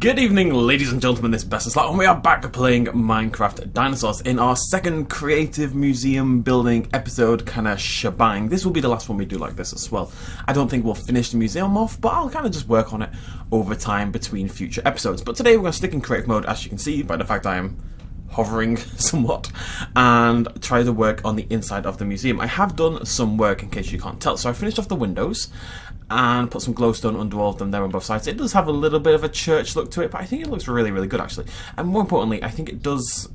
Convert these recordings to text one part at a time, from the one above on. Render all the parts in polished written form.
Good evening, ladies and gentlemen, this is Bestaslot, and we are back playing Minecraft Dinosaurs in our second creative museum building episode kind of shebang. This will be the last one we do like this as well. I don't think we'll finish the museum off, but I'll kind of just work on it over time between future episodes. But today we're going to stick in creative mode, as you can see by the fact I am hovering somewhat, and try to work on the inside of the museum. I have done some work in case you can't tell. So I finished off the windows and put some glowstone under all of them there on both sides. It does have a little bit of a church look to it, but I think it looks really, really good actually. And more importantly, I think it does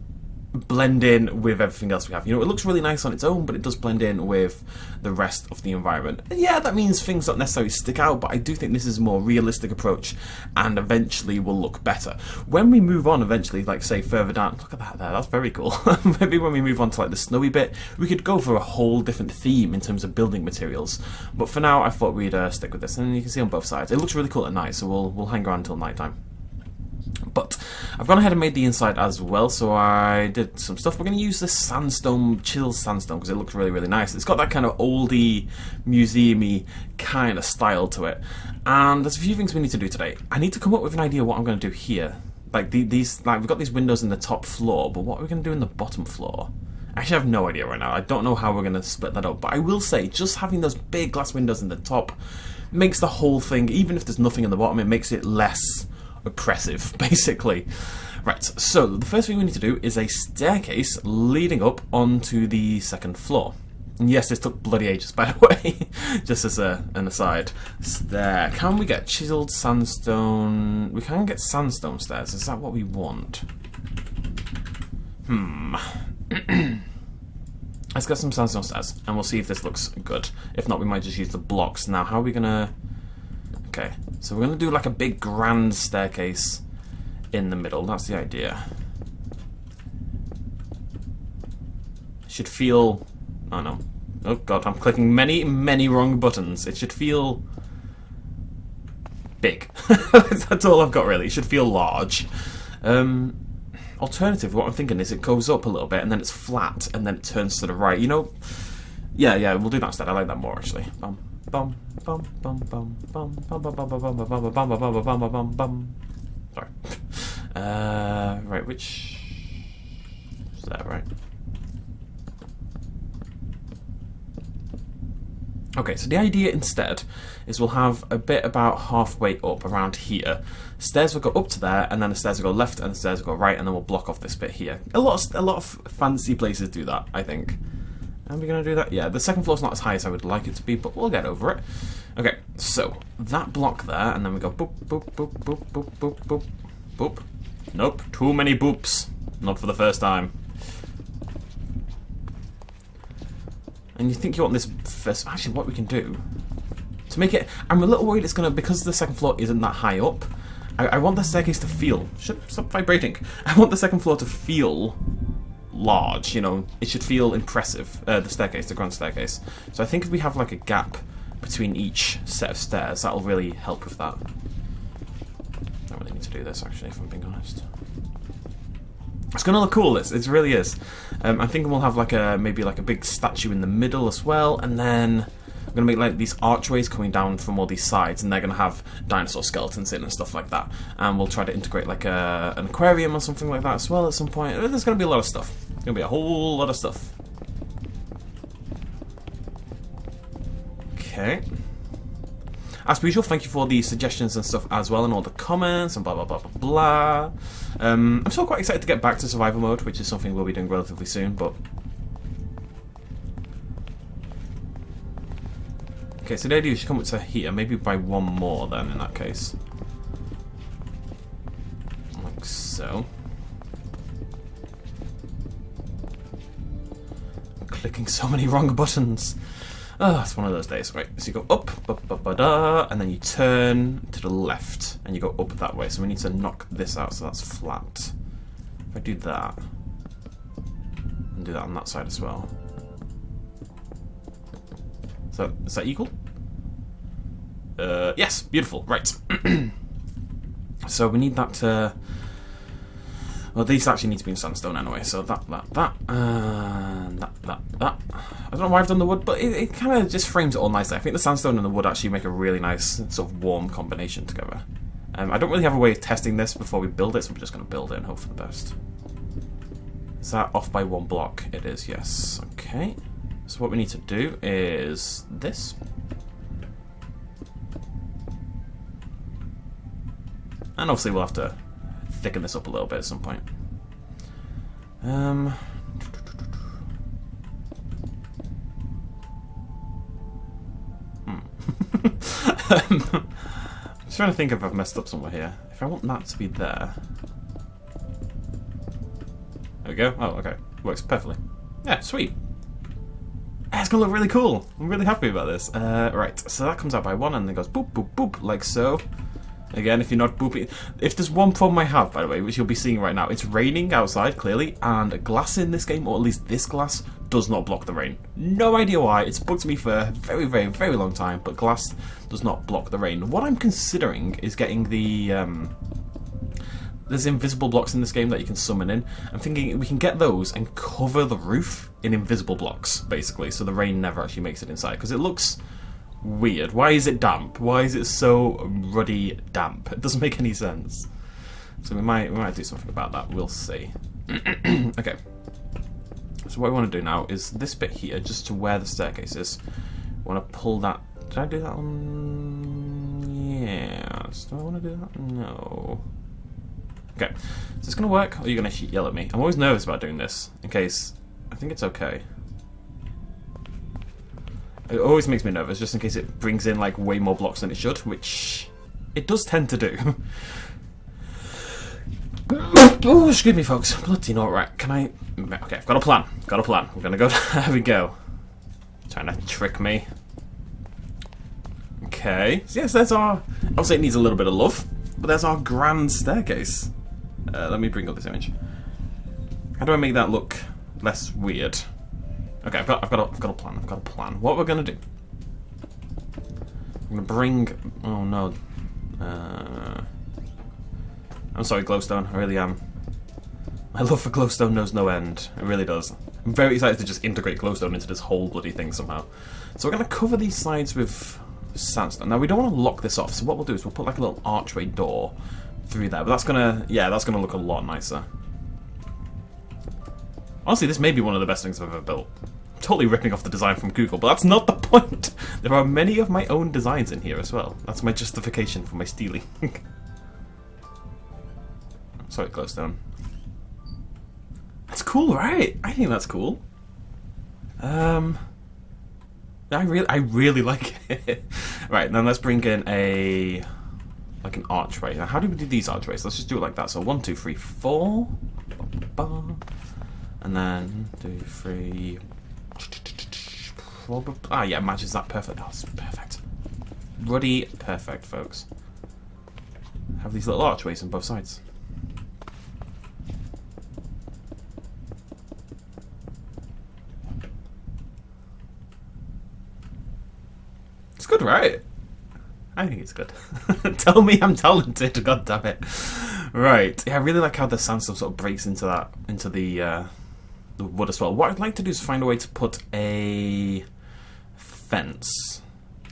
blend in with everything else we have. You know, it looks really nice on its own, but it does blend in with the rest of the environment. And yeah, that means things don't necessarily stick out, but I do think this is a more realistic approach and eventually will look better. When we move on eventually, like say further down, look at that there, that's very cool. Maybe when we move on to like the snowy bit, we could go for a whole different theme in terms of building materials. But for now, I thought we'd stick with this, and you can see on both sides. It looks really cool at night, so we'll hang around until night time. But I've gone ahead and made the inside as well, so I did some stuff. We're going to use this sandstone, chill sandstone, because it looks really, really nice. It's got that kind of oldie, museum-y kind of style to it. And there's a few things we need to do today. I need to come up with an idea of what I'm going to do here. Like these, like we've got these windows in the top floor, but what are we going to do in the bottom floor? Actually, I have no idea right now. I don't know how we're going to split that up, but I will say, just having those big glass windows in the top makes the whole thing, even if there's nothing in the bottom, it makes it less oppressive, basically. Right, so the first thing we need to do is a staircase leading up onto the second floor. And yes, this took bloody ages, by the way, just as an aside. Stair. Can we get chiseled sandstone? We can get sandstone stairs. Is that what we want? Let's get some sandstone stairs, and we'll see if this looks good. If not, we might just use the blocks. Now, how are we gonna... Okay, so we're going to do like a big grand staircase in the middle. That's the idea. It should feel... Oh no. Oh god, I'm clicking many, many wrong buttons. It should feel big. That's all I've got really. It should feel large. Alternative, what I'm thinking is it goes up a little bit and then it's flat and then it turns to the right. You know? Yeah, we'll do that instead. I like that more actually. Bum, bum, bum, bum, bum, bum, bum, bum, bum, bum, bum, bum, bum, bum, bum, bum, bum. Sorry. Right, which is that right? Okay, so the idea instead is we'll have a bit about halfway up around here. Stairs will go up to there, and then the stairs will go left, and the stairs will go right, and then we'll block off this bit here. A lot of fancy places do that, I think. Are we going to do that? Yeah, the second floor's not as high as I would like it to be, but we'll get over it. Okay, so that block there, and then we go boop, boop, boop, boop, boop, boop, boop, boop. Nope, too many boops. Not for the first time. And you think you want this first... Actually, what we can do to make it... I'm a little worried it's going to... Because the second floor isn't that high up, I want the staircase to feel... Stop vibrating. I want the second floor to feel... large, you know, it should feel impressive, the staircase, the grand staircase. So I think if we have like a gap between each set of stairs, that'll really help with that. I don't really need to do this actually, if I'm being honest. It's gonna look cool, it really is. I'm thinking we'll have like maybe like a big statue in the middle as well, and then I'm gonna make like these archways coming down from all these sides, and they're gonna have dinosaur skeletons in and stuff like that. And we'll try to integrate like an aquarium or something like that as well at some point. There's gonna be a lot of stuff. There's gonna be a whole lot of stuff. Okay. As per usual, thank you for the suggestions and stuff as well, and all the comments and blah blah blah blah blah. I'm still quite excited to get back to survival mode, which is something we'll be doing relatively soon, but. Okay, so the idea is you come up to here, maybe by one more then in that case. Like so. I'm clicking so many wrong buttons. Oh, it's one of those days. Right, so you go up, and then you turn to the left, and you go up that way. So we need to knock this out, so that's flat. If I do that, and do that on that side as well. So, is that equal? Yes, beautiful, right. So we need that to... Well, these actually need to be in sandstone anyway, so that, and that. I don't know why I've done the wood, but it kind of just frames it all nicely. I think the sandstone and the wood actually make a really nice, sort of warm combination together. I don't really have a way of testing this before we build it, so we're just going to build it and hope for the best. Is that off by 1 block? It is, yes. Okay. So what we need to do is this. And obviously we'll have to thicken this up a little bit at some point. I'm trying to think if I've messed up somewhere here. If I want that to be there. There we go. Oh, okay. Works perfectly. Yeah, sweet. It's gonna look really cool. I'm really happy about this. Right, so that comes out by 1 and then goes boop, boop, boop, like so. Again, if you're not booping... If there's one problem I have, by the way, which you'll be seeing right now, it's raining outside, clearly, and glass in this game, or at least this glass, does not block the rain. No idea why. It's bugged me for a very, very, very long time, but glass does not block the rain. What I'm considering is getting the... There's invisible blocks in this game that you can summon in. I'm thinking we can get those and cover the roof in invisible blocks, basically, so the rain never actually makes it inside, because it looks weird. Why is it damp? Why is it so ruddy damp? It doesn't make any sense. So we might do something about that. We'll see. Okay. So what we want to do now is this bit here, just to where the staircase is. We want to pull that. Did I do that on? Yes. Do I want to do that? No. Okay. Is this going to work, or are you going to yell at me? I'm always nervous about doing this, in case... I think it's okay. It always makes me nervous, just in case it brings in, like, way more blocks than it should, which it does tend to do. Oh, excuse me, folks. Bloody not right. Can I... Okay, I've got a plan. Got a plan. We're going to go... There we go. Trying to trick me. Okay. So yes, there's our... Obviously, it needs a little bit of love, but there's our grand staircase. Let me bring up this image. How do I make that look less weird? Okay, I've got a plan. I've got a plan. What we're gonna do? I'm gonna bring. Oh no. I'm sorry, glowstone. I really am. My love for glowstone knows no end. It really does. I'm very excited to just integrate glowstone into this whole bloody thing somehow. So we're gonna cover these sides with sandstone. Now we don't want to lock this off. So what we'll do is we'll put like a little archway door through there. But that's gonna, yeah, that's gonna look a lot nicer. Honestly, this may be one of the best things I've ever built. I'm totally ripping off the design from Google, but that's not the point. There are many of my own designs in here as well. That's my justification for my stealing. Sorry, glowstone. That's cool, right? I think that's cool. I really like it. Right, then let's bring in a like an archway. Now, how do we do these archways? Let's just do it like that. So 1, 2, 3, 4. And then 2, 3. Ah, yeah, matches that perfect. That's perfect. Ruddy, perfect, folks. Have these little archways on both sides. It's good, right? I think it's good. Tell me I'm talented, god damn it. Right. Yeah, I really like how the sandstone sort of breaks into that, into the wood as well. What I'd like to do is find a way to put a fence.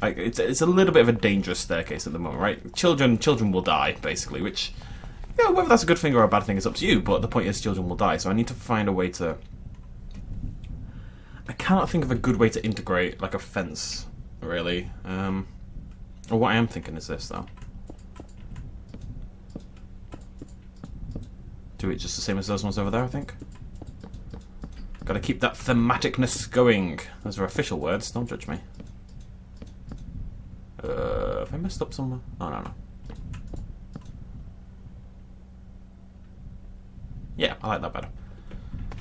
Like it's a little bit of a dangerous staircase at the moment, right? Children will die, basically, which, you know, whether that's a good thing or a bad thing is up to you, but the point is children will die, so I need to find a way to... I cannot think of a good way to integrate, like, a fence, really. Or what I am thinking is this, though. Do it just the same as those ones over there, I think. Gotta keep that thematicness going. Those are official words, don't judge me. Have I messed up somewhere? Oh, no. Yeah, I like that better.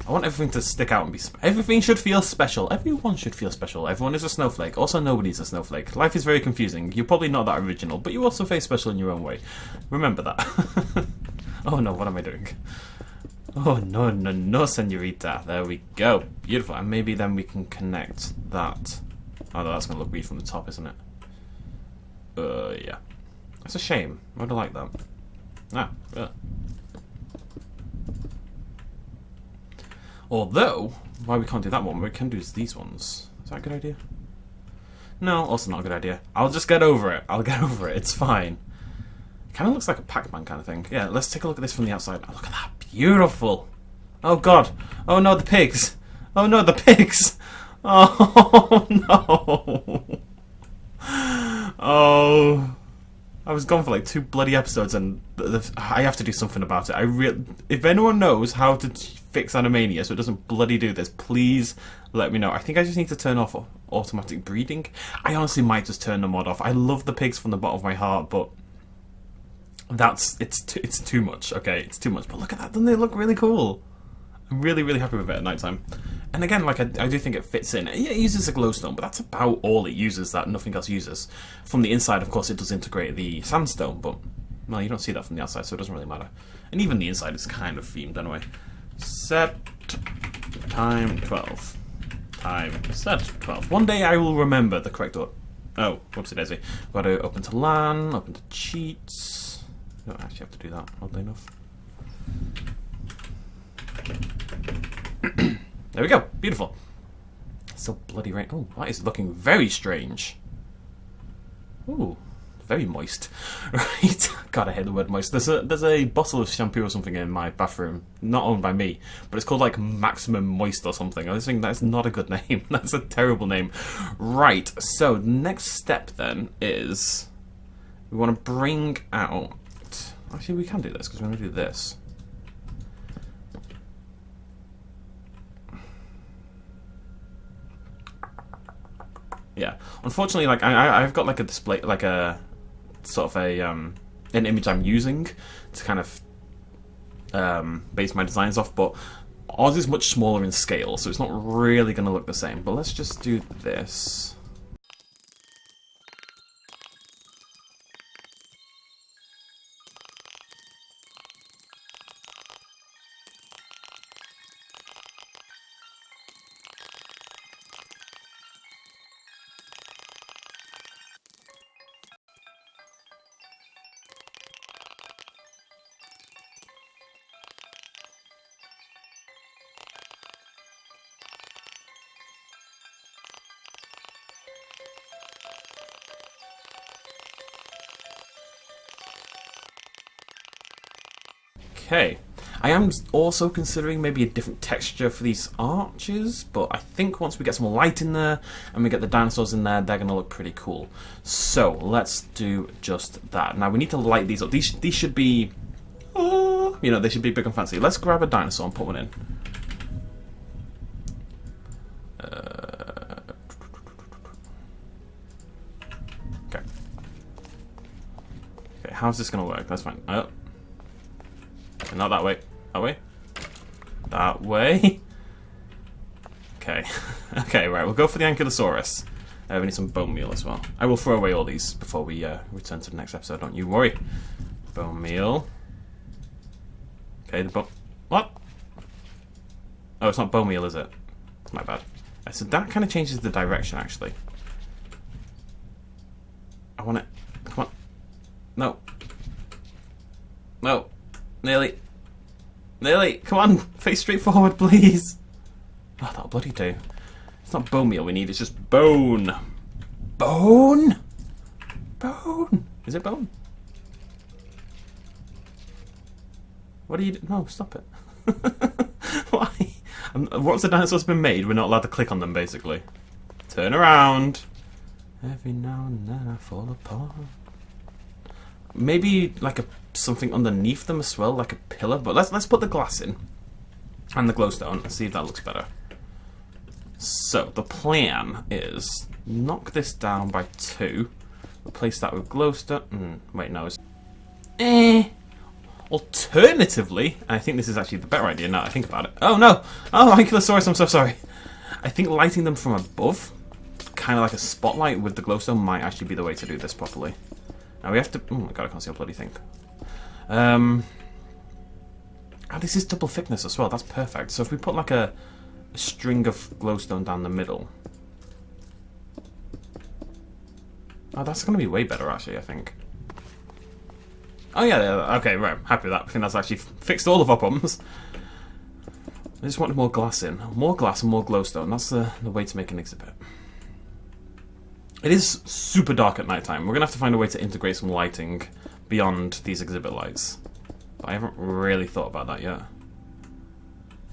I want everything to stick out and be... Everything should feel special. Everyone should feel special. Everyone is a snowflake. Also, nobody's a snowflake. Life is very confusing. You're probably not that original, but you also face special in your own way. Remember that. Oh no, what am I doing? Oh no, senorita. There we go. Beautiful. And maybe then we can connect that. Oh, no, that's going to look weird from the top, isn't it? Yeah. That's a shame. I would have liked that. Ah, yeah. Although, why we can't do that one, we can do these ones. Is that a good idea? No, also not a good idea. I'll just get over it. I'll get over it. It's fine. Kind of looks like a Pac-Man kind of thing. Yeah, let's take a look at this from the outside. Oh, look at that. Beautiful. Oh, God. Oh, no, the pigs. Oh, no, the pigs. Oh, no. Oh. I was gone for like 2 bloody episodes, and I have to do something about it. If anyone knows how to fix Animania so it doesn't bloody do this, please let me know. I think I just need to turn off automatic breeding. I honestly might just turn the mod off. I love the pigs from the bottom of my heart, but it's too much. Okay, it's too much. But look at that! Doesn't it look really cool? I'm really, really happy with it at night time. And again, like, I do think it fits in. Yeah, it uses a glowstone, but that's about all it uses that nothing else uses. From the inside, of course, it does integrate the sandstone, but, well, you don't see that from the outside, so it doesn't really matter. And even the inside is kind of themed anyway. Set time 12. Time set 12. One day I will remember the correct order. Oh, whoopsie daisy. Got to open to LAN, open to cheats. You don't actually have to do that, oddly enough. There we go. Beautiful. Still bloody rain. Oh, that is looking very strange. Ooh, very moist. Right. God, I hate the word moist. There's a bottle of shampoo or something in my bathroom, not owned by me, but it's called like Maximum Moist or something. I was thinking that's not a good name. That's a terrible name. Right. So the next step then is we want to bring out. Actually, we can do this because we're going to do this. Yeah, unfortunately, like I've got like a display, like a sort of a an image I'm using to kind of base my designs off, but ours is much smaller in scale, so it's not really going to look the same. But let's just do this. Okay, I am also considering maybe a different texture for these arches, but I think once we get some light in there and we get the dinosaurs in there, they're going to look pretty cool. So let's do just that. Now we need to light these up. These should be, you know, they should be big and fancy. Let's grab a dinosaur and put one in. Okay. Okay, how's this going to work? That's fine. Not that way. That way. That way. Okay. Okay, right. We'll go for the Ankylosaurus. We need some bone meal as well. I will throw away all these before we return to the next episode. Don't you worry. Bone meal. Okay, the bone... What? Oh, it's not bone meal, is it? It's my bad. So that kind of changes the direction, actually. I want it... Come on. No. No. Nearly. Nearly. Come on. Face straight forward, please. Oh, that'll bloody do. It's not bone meal we need, it's just bone. Bone? Bone. Is it bone? What are you doing? No, stop it. Why? Once the dinosaur's been made, we're not allowed to click on them, basically. Turn around. Every now and then I fall apart. Maybe like something underneath them as well, like a pillar. But let's put the glass in and the glowstone and see if that looks better. So the plan is knock this down by 2, replace that with glowstone. Wait, no. Alternatively, I think this is actually the better idea now that I think about it. Oh no! Oh, Ankylosaurus, I'm so sorry. I think lighting them from above, kind of like a spotlight with the glowstone, might actually be the way to do this properly. Now we have to... Oh my god, I can't see a bloody thing. Oh, this is double thickness as well. That's perfect. So if we put like a string of glowstone down the middle... Oh, that's going to be way better, actually, I think. Oh, yeah, okay, right. Happy with that. I think that's actually fixed all of our problems. I just wanted more glass in. More glass and more glowstone. That's the way to make an exhibit. It is super dark at night time. We're going to have to find a way to integrate some lighting beyond these exhibit lights. But I haven't really thought about that yet.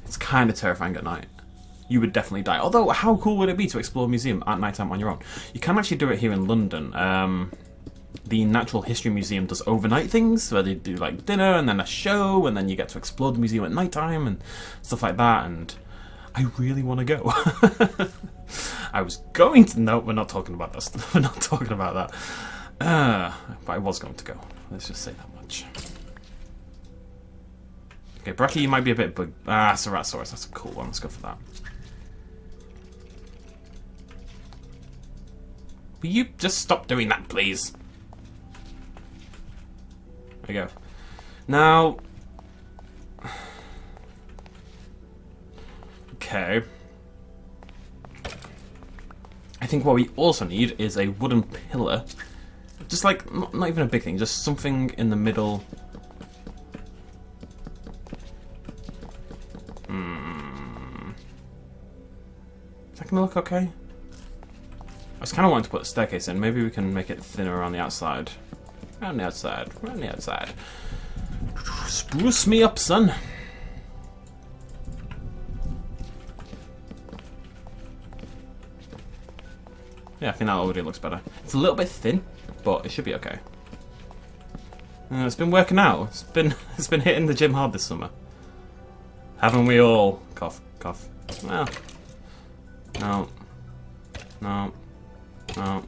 It's kind of terrifying at night. You would definitely die. Although, how cool would it be to explore a museum at night time on your own? You can actually do it here in London. The Natural History Museum does overnight things, where they do like dinner and then a show, and then you get to explore the museum at night time and stuff like that. And I really want to go. I was going to. No, we're not talking about this. We're not talking about that. But I was going to go. Let's just say that much. Okay, Bracky might be a bit big. Ceratosaurus. That's a cool one. Let's go for that. Will you just stop doing that, please? There you go. Now... Okay. I think what we also need is a wooden pillar. Just like, not even a big thing, just something in the middle. Is that gonna look okay? I was kind of wanting to put a staircase in. Maybe we can make it thinner around the outside. Around the outside. Around the outside. Spruce me up, son. Yeah, I think that already looks better. It's a little bit thin, but it should be okay. It's been working out. It's been hitting the gym hard this summer. Haven't we all? Cough, cough. Well, no. No. No.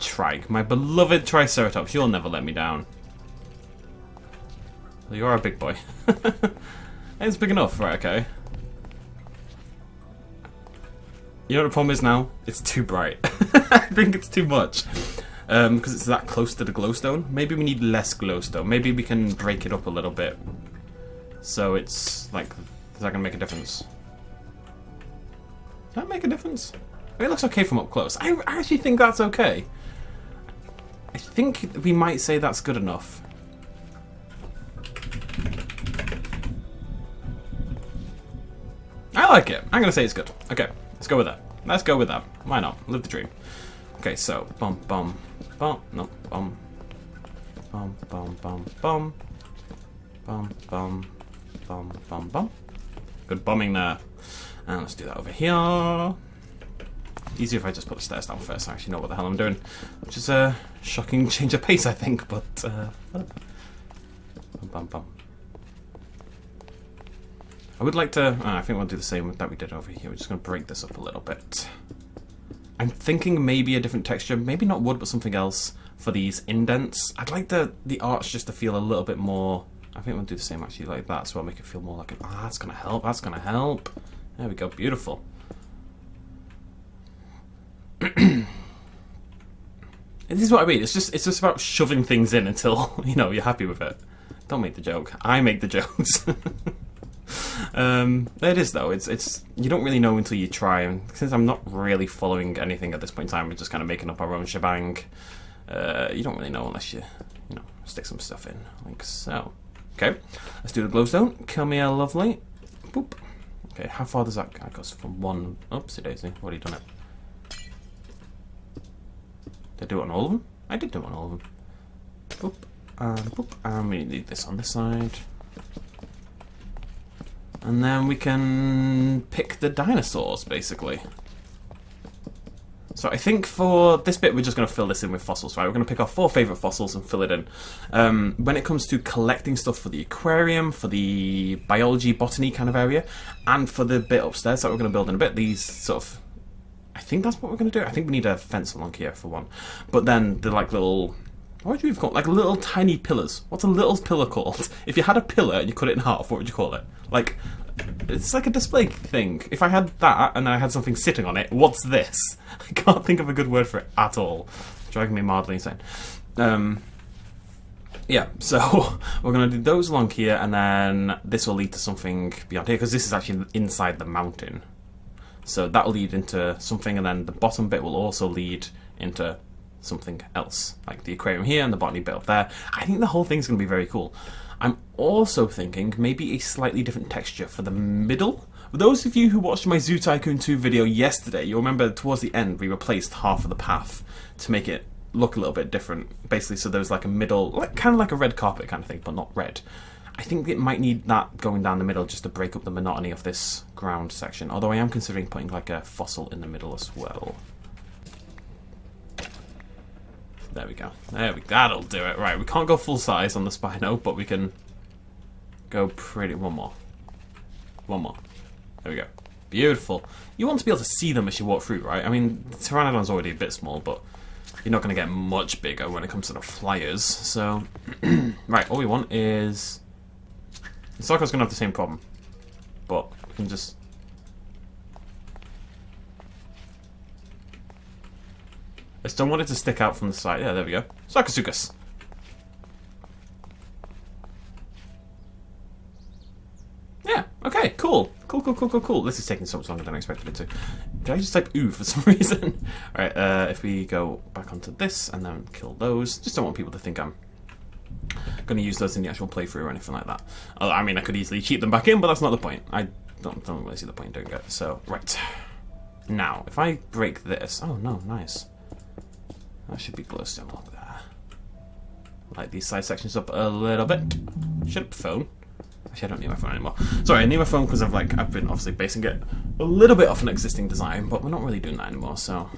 Trike, my beloved Triceratops, you'll never let me down. Well, you are a big boy. It's big enough, right, okay. You know what the problem is now? It's too bright. I think it's too much. Because it's that close to the glowstone. Maybe we need less glowstone. Maybe we can break it up a little bit. So it's like, is that going to make a difference? Does that make a difference? It looks okay from up close. I actually think that's okay. I think we might say that's good enough. I like it. I'm going to say it's good. Okay, let's go with that. Let's go with that. Why not? Live the dream. Okay, so, bum, bum, bum, no, bum, bum, bum, bum, bum, bum, bum, bum, bum, bum. Good bumming there. And let's do that over here. Easier if I just put the stairs down first. I actually know what the hell I'm doing. Which is a shocking change of pace, I think, but whatever. Bum, bum, bum. I would like to... I think we'll do the same that we did over here. We're just going to break this up a little bit. I'm thinking maybe a different texture. Maybe not wood, but something else for these indents. I'd like the arch just to feel a little bit more... I think we'll do the same actually like that, so I'll make it feel more like... that's going to help. That's going to help. There we go. Beautiful. This is what I mean. It's just about shoving things in until, you know, you're happy with it. Don't make the joke. I make the jokes. There it is, though. It's you don't really know until you try, and since I'm not really following anything at this point in time, we're just kind of making up our own shebang. You don't really know unless you know, stick some stuff in, like so. Okay, let's do the glowstone. Come here, lovely. Boop. Okay, how far does that go? From one. Oopsie daisy. What have you done it? Did I do it on all of them? I did do it on all of them. Boop. And boop. And we need this on this side. And then we can pick the dinosaurs, basically. So I think for this bit, we're just going to fill this in with fossils, right? We're going to pick our 4 favourite fossils and fill it in. When it comes to collecting stuff for the aquarium, for the biology, botany kind of area, and for the bit upstairs that we're going to build in a bit, these sort of... I think that's what we're going to do. I think we need a fence along here for one. But then the like little... What would you even call it? Like little tiny pillars. What's a little pillar called? If you had a pillar and you cut it in half, what would you call it? Like, it's like a display thing. If I had that and I had something sitting on it, what's this? I can't think of a good word for it at all. Driving me mildly insane. Yeah, so we're going to do those along here, and then this will lead to something beyond here, because this is actually inside the mountain. So that will lead into something, and then the bottom bit will also lead into something else, like the aquarium here and the botany bit up there. I think the whole thing's going to be very cool. I'm also thinking maybe a slightly different texture for the middle. For those of you who watched my Zoo Tycoon 2 video yesterday, you'll remember towards the end we replaced half of the path to make it look a little bit different. Basically, so there's like a middle, like kind of like a red carpet kind of thing, but not red. I think it might need that going down the middle just to break up the monotony of this ground section. Although I am considering putting like a fossil in the middle as well. There we go. There we go. That'll do it. Right, we can't go full size on the Spino, but we can go pretty... One more. One more. There we go. Beautiful. You want to be able to see them as you walk through, right? I mean, the Pteranodon's already a bit small, but you're not going to get much bigger when it comes to the flyers. So, right, all we want is... The Sarco's going to have the same problem, but we can just... I just don't want it to stick out from the side. Yeah, there we go. Sarcosuchus. Yeah, okay, cool. Cool. This is taking so much longer than I expected it to. Did I just type ooh for some reason? Alright, if we go back onto this and then kill those. Just don't want people to think I'm going to use those in the actual playthrough or anything like that. I mean, I could easily cheat them back in, but that's not the point. I don't really see the point in doing it. So, right. Now, if I break this... Oh, no, nice. That should be glowstone along there. Light these side sections up a little bit. Shut up, phone. Actually, I don't need my phone anymore. Sorry, I need my phone because I've been obviously basing it a little bit off an existing design, but we're not really doing that anymore, so...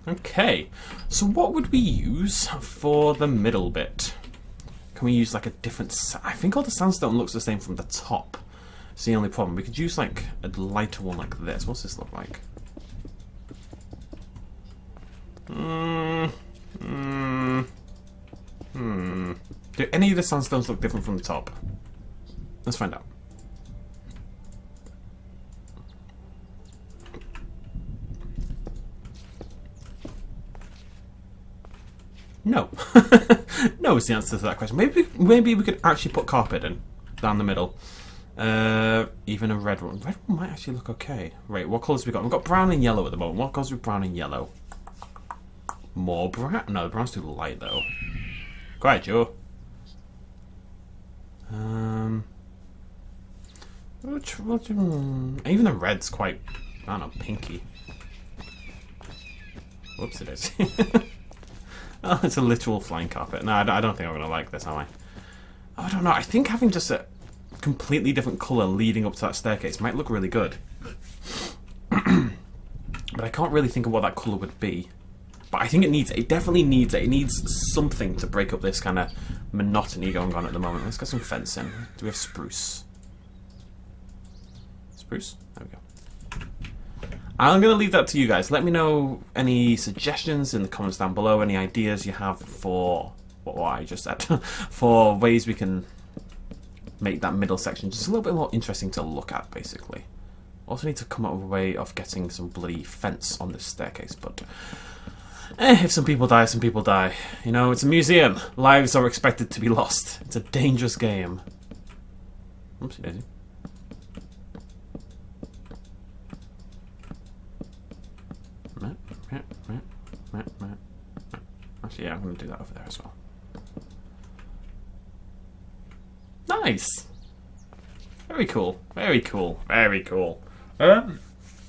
Okay, so what would we use for the middle bit? Can we use like a different... I think all the sandstone looks the same from the top. It's the only problem. We could use like a lighter one like this. What's this look like? Do any of the sandstones look different from the top? Let's find out. No. No is the answer to that question. Maybe we could actually put carpet in down the middle. Even a red one. Red one might actually look okay. Right, what colours have we got? We've got brown and yellow at the moment. What colours with brown and yellow? More brown? No, the brown's too light though. Go ahead, Joe. Even the red's quite, I don't know, pinky. Whoops, it is. Oh, it's a literal flying carpet. No, I don't think I'm going to like this, am I? Oh, I don't know. I think having just a completely different colour leading up to that staircase might look really good. But I can't really think of what that colour would be. But I think it definitely needs it. It needs something to break up this kind of monotony going on at the moment. Let's get some fencing. Do we have spruce? Spruce? There we go. I'm going to leave that to you guys. Let me know any suggestions in the comments down below. Any ideas you have for what I just said. For ways we can make that middle section just a little bit more interesting to look at, basically. Also need to come up with a way of getting some bloody fence on this staircase, but... if some people die, some people die. You know, it's a museum. Lives are expected to be lost. It's a dangerous game. Oopsie daisy. Actually, yeah, I'm going to do that over there as well. Nice! Very cool. Very cool. Very cool.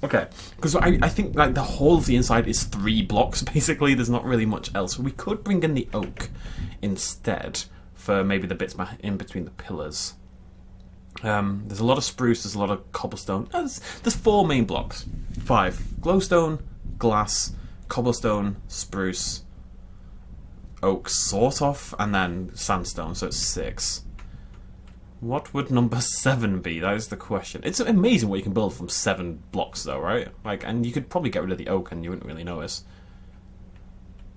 Okay, because I think like the whole of the inside is 3 blocks, basically. There's not really much else. We could bring in the oak instead for maybe the bits in between the pillars. There's a lot of spruce, there's a lot of cobblestone. There's 4 main blocks. 5. Glowstone, glass, cobblestone, spruce, oak sort of, and then sandstone, so it's 6. What would number 7 be? That is the question. It's amazing what you can build from 7 blocks, though, right? Like, and you could probably get rid of the oak and you wouldn't really notice.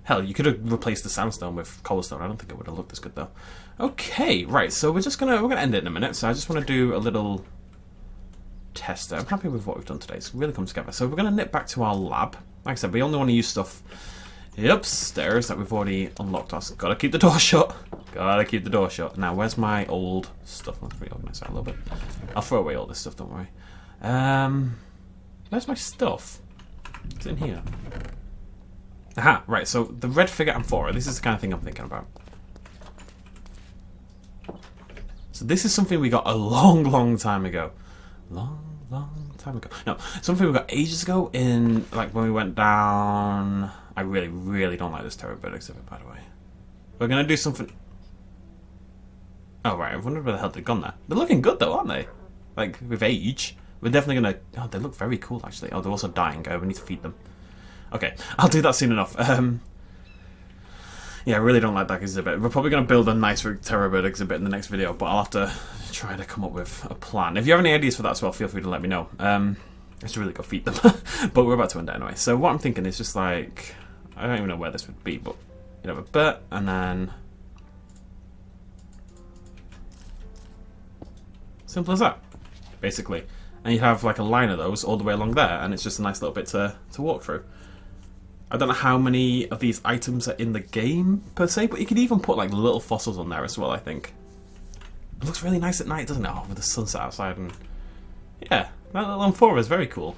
Hell, you could have replaced the sandstone with cobblestone. I don't think it would have looked as good, though. Okay, right. So we're gonna end it in a minute. So I just want to do a little test. I'm happy with what we've done today. It's really come together. So we're gonna nip back to our lab. Like I said, we only want to use stuff upstairs that we've already unlocked us. Gotta keep the door shut. Gotta keep the door shut. Now, where's my old stuff? Let's reorganize that a little bit. I'll throw away all this stuff, don't worry. Where's my stuff? It's in here. Aha, right, so the red figure amphora, this is the kind of thing I'm thinking about. So this is something we got a long, long time ago. Long, long time ago. No, something we got ages ago in, like, when we went down... I really, really don't like this terrorbird exhibit, by the way. We're going to do something... Oh, right, I wondered where the hell they'd gone there. They're looking good, though, aren't they? Like, with age. We're definitely going to... Oh, they look very cool, actually. Oh, they're also dying. We need to feed them. Okay, I'll do that soon enough. Yeah, I really don't like that exhibit. We're probably going to build a nice terrorbird exhibit in the next video, but I'll have to try to come up with a plan. If you have any ideas for that as well, feel free to let me know. I should really go feed them, but we're about to end it anyway. So what I'm thinking is just like, I don't even know where this would be, but you'd have a bit, and then simple as that, basically. And you'd have like a line of those all the way along there, and it's just a nice little bit to walk through. I don't know how many of these items are in the game, per se, but you could even put like little fossils on there as well, I think. It looks really nice at night, doesn't it? Oh, with the sunset outside, and yeah, that little amphora is very cool.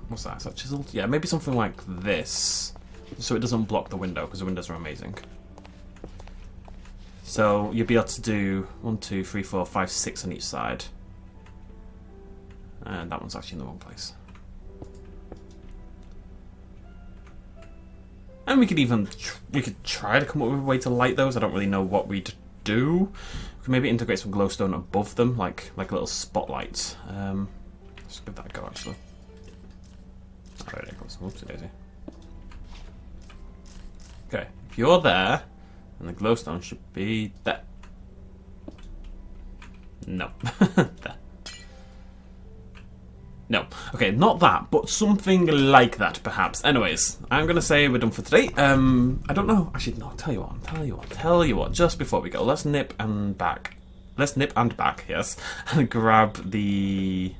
What's that? Is that chiseled? Yeah, maybe something like this, so it doesn't block the window, because the windows are amazing. So you'll be able to do 1, 2, 3, 4, 5, 6 on each side. And that one's actually in the wrong place. And we could try to come up with a way to light those. I don't really know what we'd do. We could maybe integrate some glowstone above them, like little spotlights. Let's give that a go, actually. Alright, there goes. Whoopsie daisy. Okay, if you're there, then the glowstone should be there. No. There. No. Okay, not that, but something like that, perhaps. Anyways, I'm going to say we're done for today. I don't know. Actually, no, tell you what. Just before we go, let's nip and back. Let's nip and back, yes. And grab the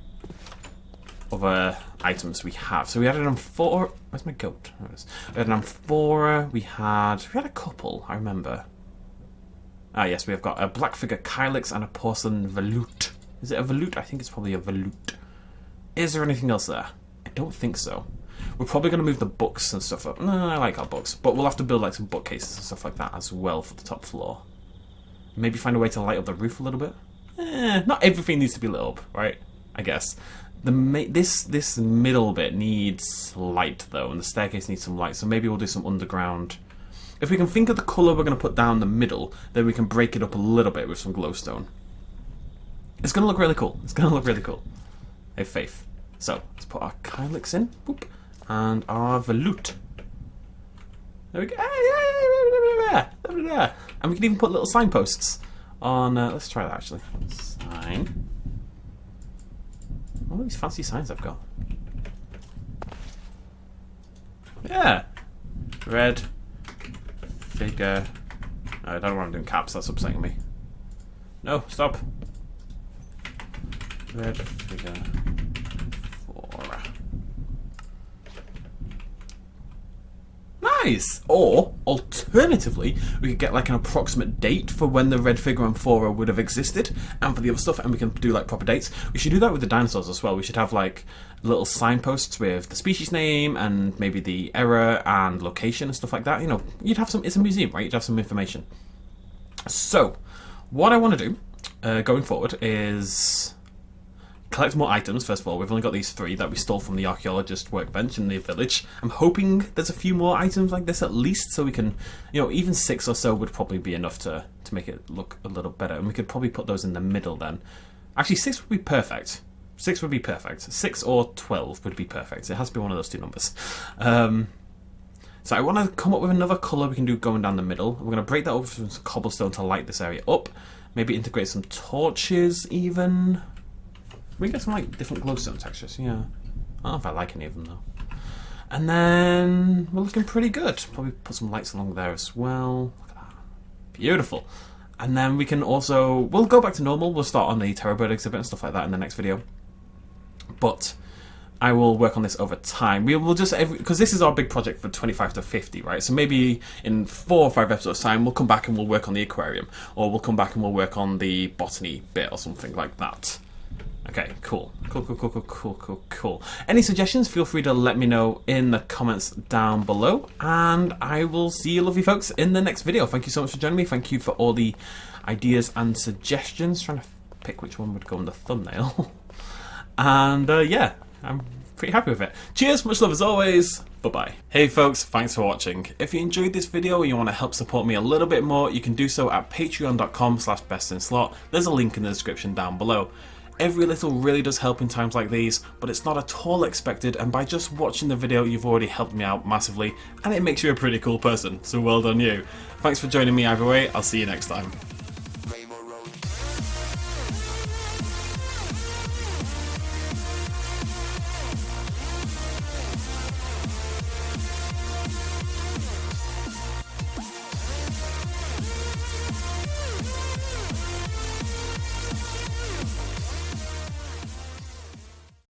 other items we have. So we had an amphora. Where's my goat? There it is. We had an amphora. We had a couple, I remember. Ah, yes, we have got a black figure Kylix and a porcelain volute. Is it a volute? I think it's probably a volute. Is there anything else there? I don't think so. We're probably going to move the books and stuff up. No, I like our books. But we'll have to build like some bookcases and stuff like that as well for the top floor. Maybe find a way to light up the roof a little bit. Not everything needs to be lit up, right? I guess. This middle bit needs light though, and the staircase needs some light. So maybe we'll do some underground. If we can think of the colour we're going to put down the middle, then we can break it up a little bit with some glowstone. It's going to look really cool. It's going to look really cool. I have faith. So, let's put our Kylix in. Boop. And our volute. There we go. And we can even put little signposts on... let's try that, actually. Sign. All these fancy signs I've got. Yeah. Red figure. I don't want to do caps. That's upsetting me. No, stop. Red figure 4. Nice! Or, alternatively, we could get like an approximate date for when the red figure amphora would have existed, and for the other stuff, and we can do like proper dates. We should do that with the dinosaurs as well. We should have like little signposts with the species name, and maybe the era and location and stuff like that. You know, you'd have some, it's a museum, right? You'd have some information. So, what I want to do, going forward, is... collect more items, first of all. We've only got these 3 that we stole from the archaeologist workbench in the village. I'm hoping there's a few more items like this at least, so we can, you know, even 6 or so would probably be enough to make it look a little better. And we could probably put those in the middle then. Actually, 6 would be perfect. 6 would be perfect. 6 or 12 would be perfect. It has to be one of those 2 numbers. So I want to come up with another colour we can do going down the middle. We're going to break that over with some cobblestone to light this area up. Maybe integrate some torches even. We get some like different glowstone textures, yeah. I don't know if I like any of them though. And then we're looking pretty good. Probably put some lights along there as well. Look at that. Beautiful. And then we can also, we'll go back to normal. We'll start on the terrorbird exhibit and stuff like that in the next video. But I will work on this over time. We will just, because this is our big project for 25 to 50, right? So maybe in 4 or 5 episodes time, we'll come back and we'll work on the aquarium. Or we'll come back and we'll work on the botany bit or something like that. Okay, cool. Cool. Any suggestions, feel free to let me know in the comments down below, and I will see you lovely folks in the next video. Thank you so much for joining me. Thank you for all the ideas and suggestions. Trying to pick which one would go in the thumbnail. And yeah, I'm pretty happy with it. Cheers, much love as always. Bye-bye. Hey folks, thanks for watching. If you enjoyed this video and you want to help support me a little bit more, you can do so at patreon.com/bestinslot. There's a link in the description down below. Every little really does help in times like these, but it's not at all expected, and by just watching the video you've already helped me out massively, and it makes you a pretty cool person, so well done you. Thanks for joining me either way, I'll see you next time.